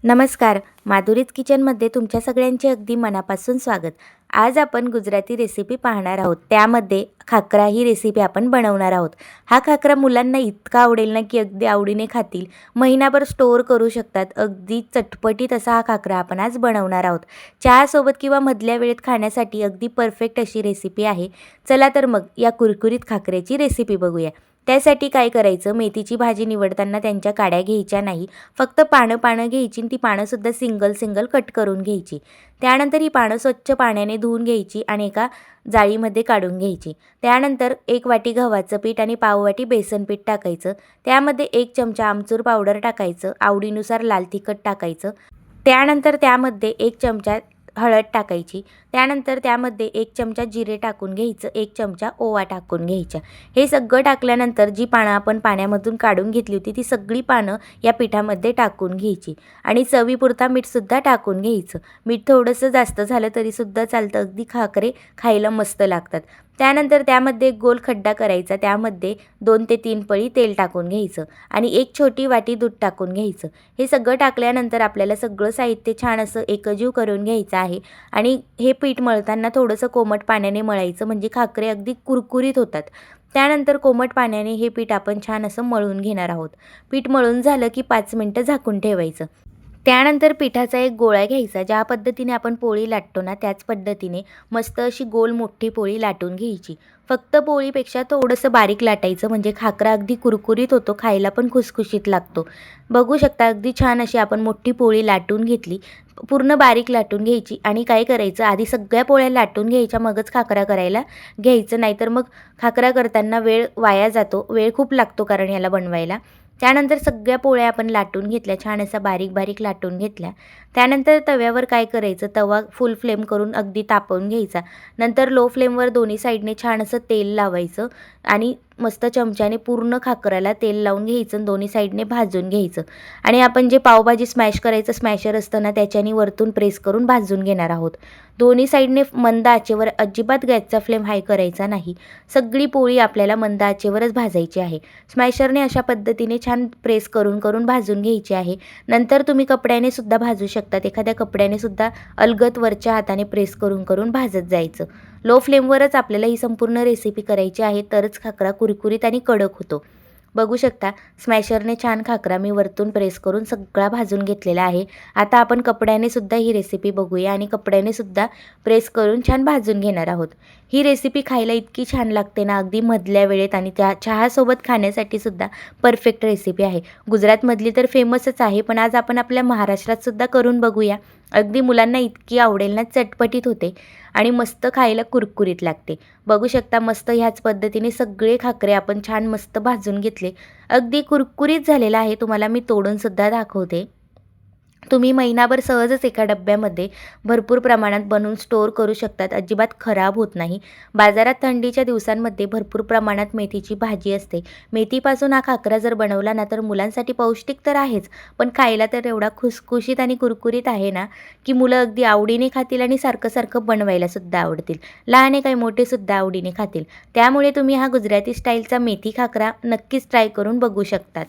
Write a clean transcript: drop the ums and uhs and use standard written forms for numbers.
नमस्कार, माधुरीज किचनमध्ये तुमच्या सगळ्यांचे अगदी मनापासून स्वागत. आज आपण गुजराती रेसिपी पाहणार आहोत. त्यामध्ये खाकरा ही रेसिपी आपण बनवणार आहोत. हा खाकरा मुलांना इतका आवडेल ना की अगदी आवडीने खातील. महिनाभर स्टोअर करू शकतात. अगदी चटपटीत असा हा खाकरा आपण आज बनवणार आहोत. चहासोबत किंवा मधल्या वेळेत खाण्यासाठी अगदी परफेक्ट अशी रेसिपी आहे. चला तर मग या कुरकुरीत खाकऱ्याची रेसिपी बघूया. त्यासाठी काय करायचं, मेथीची भाजी निवडताना त्यांच्या काड्या घ्यायच्या नाही. फक्त पानं घ्यायची आणि ती पानंसुद्धा सिंगल कट करून घ्यायची. त्यानंतर ही पानं स्वच्छ पाण्याने धुवून घ्यायची आणि एका जाळीमध्ये काढून घ्यायची. त्यानंतर 1 वाटी गव्हाचं पीठ आणि पाव वाटी बेसन पीठ टाकायचं. त्यामध्ये 1 चमचा आमचूर पावडर टाकायचं. आवडीनुसार लाल तिखट टाकायचं. त्यानंतर त्यामध्ये 1 चमचा हळद टाकायची. त्यानंतर त्यामध्ये 1 चमचा जिरे टाकून घ्यायचं. 1 चमचा ओवा टाकून घ्यायचा. हे सगळं टाकल्यानंतर जी पानं आपण पाण्यामधून काढून घेतली होती ती सगळी पानं या पिठामध्ये टाकून घ्यायची आणि चवीपुरता मीठसुद्धा टाकून घ्यायचं. मीठ थोडंसं जास्त झालं तरीसुद्धा चालतं. अगदी खाकरे खायला मस्त लागतात. त्यानंतर त्यामध्ये एक गोल खड्डा करायचा. त्यामध्ये 2 ते 3 पळी तेल टाकून घ्यायचं आणि 1 छोटी वाटी दूध टाकून घ्यायचं. हे सगळं टाकल्यानंतर आपल्याला सगळं साहित्य छान असं एकजीव करून घ्यायचं आहे आणि हे पीठ मळताना थोडंसं कोमट पाण्याने मळायचं, म्हणजे खाकरे अगदी कुरकुरीत होतात. त्यानंतर कोमट पाण्याने हे पीठ आपण छान असं मळून घेणार आहोत. पीठ मळून झालं की 5 मिनिटं झाकून ठेवायचं. त्यानंतर पिठाचा एक गोळा घ्यायचा. ज्या पद्धतीने आपण पोळी लाटतो ना त्याच पद्धतीने मस्त अशी गोल मोठी पोळी लाटून घ्यायची. फक्त पोळीपेक्षा थोडंसं बारीक लाटायचं, म्हणजे खाकरा अगदी कुरकुरीत होतो, खायला पण खुसखुशीत लागतो. बघू शकता अगदी छान अशी आपण मोठी पोळी लाटून घेतली. पूर्ण बारीक लाटून घ्यायची आणि काय करायचं, आधी सगळ्या पोळ्या लाटून घ्यायच्या मगच खाकरा करायला घ्यायचं. नाहीतर मग खाकरा करताना वेळ वाया जातो. वेळ खूप लागतो कारण याला बनवायला. त्यानंतर सगळ्या पोळ्या आपण लाटून घेतल्या, छान असा बारीक लाटून घेतल्या. त्यानंतर तव्यावर काय करायचं, तवा फुल फ्लेम करून अगदी तापवून घ्यायचा. नंतर लो फ्लेमवर दोन्ही साईडने छान असं तेल लावायचं आणि मस्त चमच्याने पूर्ण खाकराला तेल लावून घ्यायचं आणि दोन्ही साईडने भाजून घ्यायचं. आणि आपण जे पावभाजी स्मॅश करायचं स्मॅशर असतं ना त्याच्याने वरतून प्रेस करून भाजून घेणार आहोत. दोन्ही साईडने मंद आचेवर, अजिबात गॅसचा फ्लेम हाय करायचा नाही. सगळी पोळी आपल्याला मंद आचेवरच भाजायची आहे. स्मॅशरने अशा पद्धतीने छान प्रेस करून भाजून घ्यायची आहे. नंतर तुम्ही कपड्याने सुद्धा भाजू शकतात. एखाद्या कपड्याने सुद्धा अलगद वरच्या हाताने प्रेस करून भाजत जायचं. लो फ्लेमवरच आपल्याला ही संपूर्ण रेसिपी करायची आहे, तरच खाकरा कुरकुरीत आणि कडक होतो. बघू शकता स्मॅशरने छान खाकरा मी वरतून प्रेस करून सगळा भाजून घेतलेला आहे. आता आपण कपड्याने सुद्धा ही रेसिपी बघूया आणि कपड्याने सुद्धा प्रेस करून छान भाजून घेणार आहोत. ही रेसिपी खायला इतकी छान लागते ना, अगदी मधल्या वेळेत आणि त्या चहासोबत खाण्यासाठी सुद्धा परफेक्ट रेसिपी आहे. गुजरातमधली तर फेमसच आहे, पण आज आपण आपल्या महाराष्ट्रात सुद्धा करून बघूया. अगदी मुलांना इतकी आवडेल ना, चटपटीत होते आणि मस्त खायला कुरकुरीत लागते. बघू शकता मस्त ह्याच पद्धतीने सगळे खाकरे आपण छान मस्त भाजून घेतले. अगदी कुरकुरीत झालेला आहे. तुम्हाला मी तोडून सुद्धा दाखवते. तुम्ही महिनाभर सहजच एका डब्यामध्ये भरपूर प्रमाणात बनवून स्टोअर करू शकतात. अजिबात खराब होत नाही. बाजारात थंडीच्या दिवसांमध्ये भरपूर प्रमाणात मेथीची भाजी असते. मेथीपासून हा खाकरा जर बनवला ना तर मुलांसाठी पौष्टिक तर आहेच, पण खायला तर एवढा खुसखुशीत आणि कुरकुरीत आहे ना की मुलं अगदी आवडीने खातील आणि सारखं बनवायला सुद्धा आवडतील. लहान आहे काही मोठे सुद्धा आवडीने खातील. त्यामुळे तुम्ही हा गुजराती स्टाईलचा मेथी खाकरा नक्कीच ट्राय करून बघू शकतात.